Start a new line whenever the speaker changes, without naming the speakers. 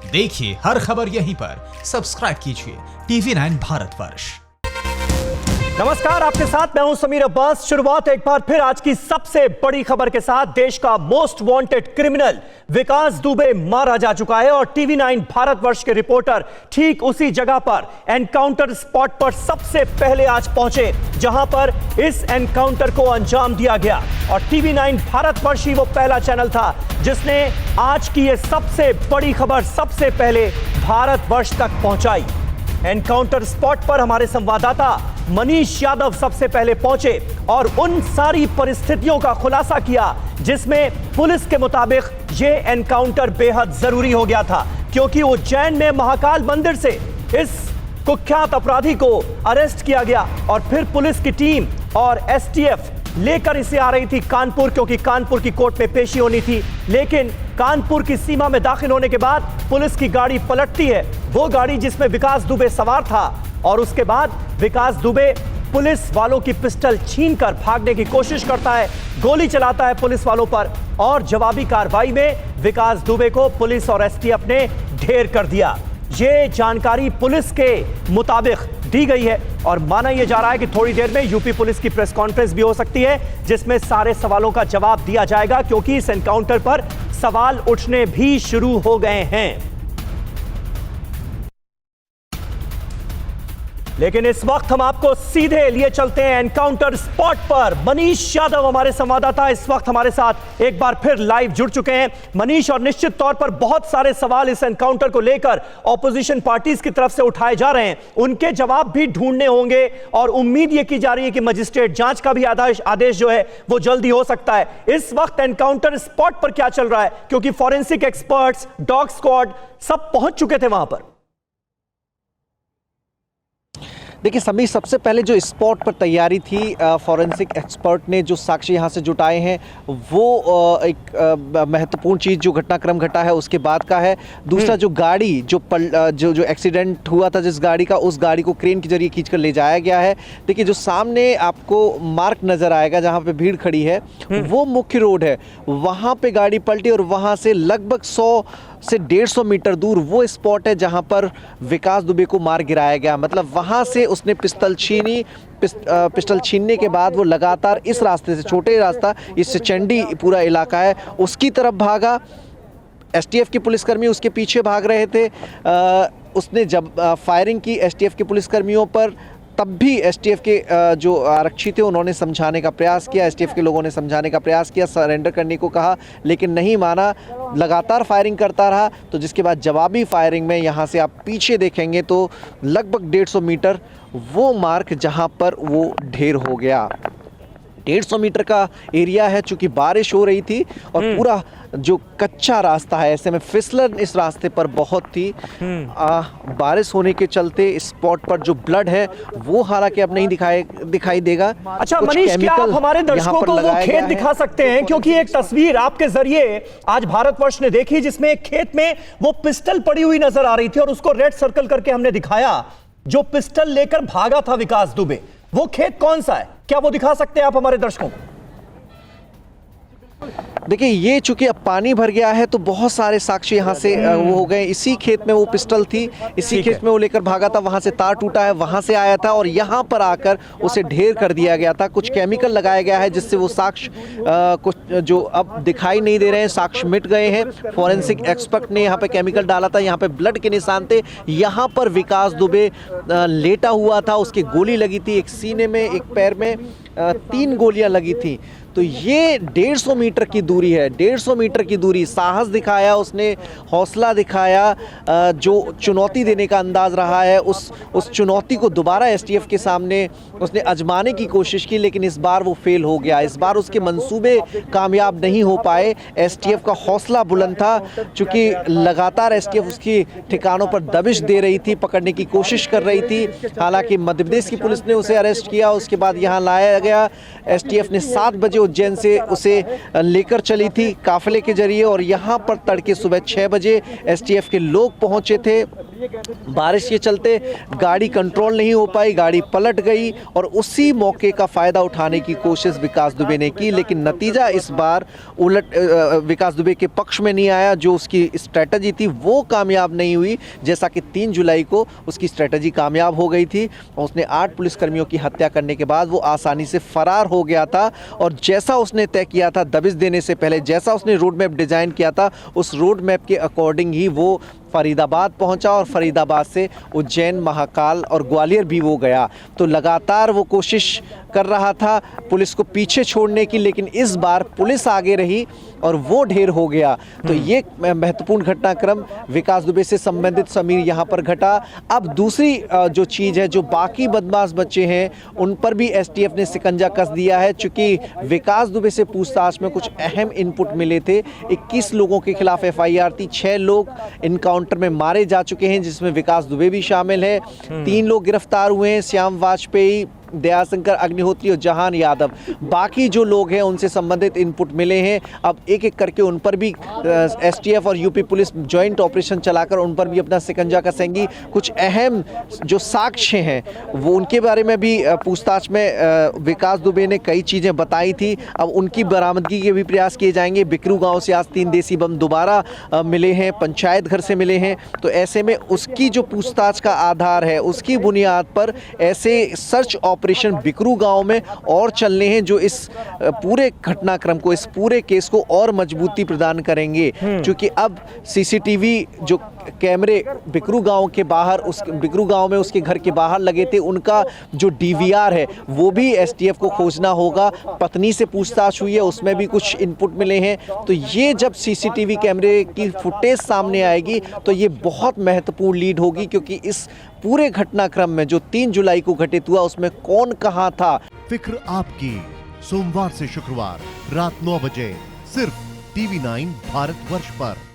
देखिए हर खबर यहीं पर, सब्सक्राइब कीजिए TV9 भारतवर्ष।
नमस्कार, आपके साथ मैं हूं समीर अब्बास। शुरुआत एक बार फिर आज की सबसे बड़ी खबर के साथ। देश का मोस्ट वांटेड क्रिमिनल विकास दुबे मारा जा चुका है और TV9 भारतवर्ष के रिपोर्टर ठीक उसी जगह पर एनकाउंटर स्पॉट पर सबसे पहले आज पहुंचे जहां पर इस एनकाउंटर को अंजाम दिया गया। और TV9 भारतवर्ष ही वो पहला चैनल था जिसने आज की ये सबसे बड़ी खबर सबसे पहले भारतवर्ष तक पहुंचाई। एनकाउंटर स्पॉट पर हमारे संवाददाता मनीष यादव सबसे पहले पहुंचे और उन सारी परिस्थितियों का खुलासा किया जिसमें पुलिस के मुताबिक यह एनकाउंटर बेहद जरूरी हो गया था, क्योंकि उज्जैन में महाकाल मंदिर से इस कुख्यात अपराधी को अरेस्ट किया गया और फिर पुलिस की टीम और एसटीएफ लेकर इसे आ रही थी कानपुर, क्योंकि कानपुर की कोर्ट में पेशी होनी थी। लेकिन कानपुर की सीमा में दाखिल होने के बाद पुलिस की गाड़ी पलटती है, वो गाड़ी जिसमें विकास दुबे सवार था, और उसके बाद विकास दुबे पुलिस वालों की पिस्टल छीनकर भागने की कोशिश करता है, गोली चलाता है पुलिस वालों पर और जवाबी कार्रवाई में विकास दुबे को पुलिस और एसटीएफ ने ढेर कर दिया। ये जानकारी पुलिस के मुताबिक दी गई है और माना यह जा रहा है कि थोड़ी देर में यूपी पुलिस की प्रेस कॉन्फ्रेंस भी हो सकती है जिसमें सारे सवालों का जवाब दिया जाएगा, क्योंकि इस एनकाउंटर पर सवाल उठने भी शुरू हो गए हैं। लेकिन इस वक्त हम आपको सीधे लिए चलते हैं एनकाउंटर स्पॉट पर। मनीष यादव हमारे संवाददाता इस वक्त हमारे साथ एक बार फिर लाइव जुड़ चुके हैं। मनीष, और निश्चित तौर पर बहुत सारे सवाल इस एनकाउंटर को लेकर ऑपोजिशन पार्टीज की तरफ से उठाए जा रहे हैं, उनके जवाब भी ढूंढने होंगे और उम्मीद ये की जा रही है कि मजिस्ट्रेट जांच का भी आदेश जो है वो जल्दी हो सकता है। इस वक्त एनकाउंटर स्पॉट पर क्या चल रहा है, क्योंकि फॉरेंसिक एक्सपर्ट्स, डॉग स्क्वाड सब पहुंच चुके थे वहां पर?
देखिए समीर, सबसे पहले जो स्पॉट पर तैयारी थी, फॉरेंसिक एक्सपर्ट ने जो साक्ष्य यहाँ से जुटाए हैं वो एक महत्वपूर्ण चीज़ जो घटनाक्रम घटा है उसके बाद का है। दूसरा, जो गाड़ी जो एक्सीडेंट हुआ था जिस गाड़ी का, उस गाड़ी को क्रेन के जरिए खींचकर ले जाया गया है। देखिए जो सामने आपको मार्क नज़र आएगा जहाँ पे भीड़ खड़ी है वो मुख्य रोड है, वहाँ पे गाड़ी पलटी और वहाँ से लगभग 100 से 150 मीटर दूर वो स्पॉट है जहां पर विकास दुबे को मार गिराया गया। मतलब वहां से उसने पिस्टल छीनी, पिस्टल छीनने के बाद वो लगातार इस रास्ते से, छोटे रास्ता, इससे चंडी पूरा इलाका है, उसकी तरफ भागा। एसटीएफ के पुलिसकर्मी उसके पीछे भाग रहे थे। उसने जब फायरिंग की एसटीएफ के पुलिसकर्मियों पर, तब भी एसटीएफ के जो आरक्षी थे उन्होंने समझाने का प्रयास किया, एसटीएफ के लोगों ने समझाने का प्रयास किया, सरेंडर करने को कहा, लेकिन नहीं माना, लगातार फायरिंग करता रहा। तो जिसके बाद जवाबी फायरिंग में यहाँ से आप पीछे देखेंगे तो लगभग 150 मीटर वो मार्क जहाँ पर वो ढेर हो गया। 150 मीटर का एरिया है, चूंकि बारिश हो रही थी और पूरा जो कच्चा रास्ता है, ऐसे में फिसलन इस रास्ते पर बहुत थी। बारिश होने के चलते स्पॉट पर जो ब्लड है वो हालांकि अब नहीं दिखाई देगा।
अच्छा मनीष, क्या आप हमारे दर्शकों को वो खेत दिखा सकते हैं, क्योंकि एक तस्वीर आपके जरिए आज भारतवर्ष ने देखी जिसमें एक खेत में वो पिस्टल पड़ी हुई नजर आ रही थी और उसको रेड सर्कल करके हमने दिखाया। जो पिस्टल लेकर भागा था विकास दुबे, वो खेत कौन सा है, क्या वो दिखा सकते हैं आप हमारे दर्शकों को?
देखिए ये चूंकि अब पानी भर गया है तो बहुत सारे साक्ष्य यहाँ से वो हो गए। इसी खेत में वो पिस्टल थी, इसी खेत में वो लेकर भागा था, वहाँ से तार टूटा है, वहाँ से आया था और यहाँ पर आकर उसे ढेर कर दिया गया था। कुछ केमिकल लगाया गया है जिससे वो साक्ष्य कुछ जो अब दिखाई नहीं दे रहे हैं, साक्ष्य मिट गए हैं। फॉरेंसिक एक्सपर्ट ने यहाँ पे केमिकल डाला था, यहाँ पे ब्लड के निशान थे। यहाँ पर विकास दुबे लेटा हुआ था, उसकी गोली लगी थी, एक सीने में, एक पैर में, 3 गोलियां लगी थी। तो ये 150 मीटर की दूरी है, 150 मीटर की दूरी। साहस दिखाया उसने, हौसला दिखाया, जो चुनौती देने का अंदाज रहा है, उस चुनौती को दोबारा एसटीएफ के सामने उसने आजमाने की कोशिश की, लेकिन इस बार वो फेल हो गया। इस बार उसके मंसूबे कामयाब नहीं हो पाए। एसटीएफ का हौसला बुलंद था, चूँकि लगातार एसटीएफ उसकी ठिकानों पर दबिश दे रही थी, पकड़ने की कोशिश कर रही थी। हालांकि मध्य प्रदेश की पुलिस ने उसे अरेस्ट किया, उसके बाद यहाँ लाया गया। एसटीएफ ने 7 बजे उज्जैन से उसे लेकर चली थी काफिले के जरिए और यहाँ पर तड़के सुबह 6 बजे एसटीएफ के लोग पहुंचे थे। बारिश के चलते गाड़ी कंट्रोल नहीं हो पाई, गाड़ी पलट गई और उसी मौके का फ़ायदा उठाने की कोशिश विकास दुबे ने की, लेकिन नतीजा इस बार उलट विकास दुबे के पक्ष में नहीं आया। जो उसकी स्ट्रेटजी थी वो कामयाब नहीं हुई, जैसा कि 3 जुलाई को उसकी स्ट्रेटजी कामयाब हो गई थी। उसने 8 पुलिसकर्मियों की हत्या करने के बाद वो आसानी से फरार हो गया था और जैसा उसने तय किया था दबिश देने से पहले, जैसा उसने रोड मैप डिज़ाइन किया था, उस रोड मैप के अकॉर्डिंग ही वो फरीदाबाद पहुंचा और फरीदाबाद से उज्जैन, महाकाल और ग्वालियर भी वो गया। तो लगातार वो कोशिश कर रहा था पुलिस को पीछे छोड़ने की, लेकिन इस बार पुलिस आगे रही और वो ढेर हो गया। तो ये महत्वपूर्ण घटनाक्रम विकास दुबे से संबंधित समीर यहाँ पर घटा। अब दूसरी जो चीज़ है, जो बाकी बदमाश बच्चे हैं उन पर भी एसटीएफ ने शिकंजा कस दिया है, चूँकि विकास दुबे से पूछताछ में कुछ अहम इनपुट मिले थे। 21 लोगों के खिलाफ एफआईआर थी, 6 लोग इनकाउंटर में मारे जा चुके हैं जिसमें विकास दुबे भी शामिल है। 3 लोग गिरफ्तार हुए हैं, श्याम वाजपेयी, दयाशंकर अग्निहोत्री और जहान यादव। बाकी जो लोग हैं उनसे संबंधित इनपुट मिले हैं। अब एक एक करके उन पर भी एसटीएफ और यूपी पुलिस जॉइंट ऑपरेशन चलाकर उन पर भी अपना शिकंजा कसेंगी। कुछ अहम जो साक्ष्य हैं वो उनके बारे में भी पूछताछ में विकास दुबे ने कई चीज़ें बताई थी। अब उनकी बरामदगी के भी प्रयास किए जाएंगे। बिकरू गांव से आज 3 देसी बम दोबारा मिले हैं, पंचायत घर से मिले हैं। तो ऐसे में उसकी जो पूछताछ का आधार है उसकी बुनियाद पर ऐसे सर्च ऑपरेशन बिकरू गांव में और चलने हैं जो इस पूरे घटनाक्रम को, इस पूरे केस को और मजबूती प्रदान करेंगे। क्योंकि अब सीसीटीवी जो कैमरे बिकरू गांव के बाहर, उस बिकरू गांव में उसके घर के बाहर लगे थे, उनका जो डीवीआर है वो भी एसटीएफ को खोजना होगा। पत्नी से पूछताछ हुई है, उसमें भी कुछ इनपुट मिले हैं। तो ये जब सीसीटीवी कैमरे की फुटेज सामने आएगी तो ये बहुत महत्वपूर्ण लीड होगी, क्योंकि इस पूरे घटनाक्रम में जो 3 जुलाई को घटित हुआ उसमें कौन कहां था।
फिक्र आपकी, सोमवार से शुक्रवार रात 9 बजे सिर्फ टीवी 9 भारतवर्ष पर।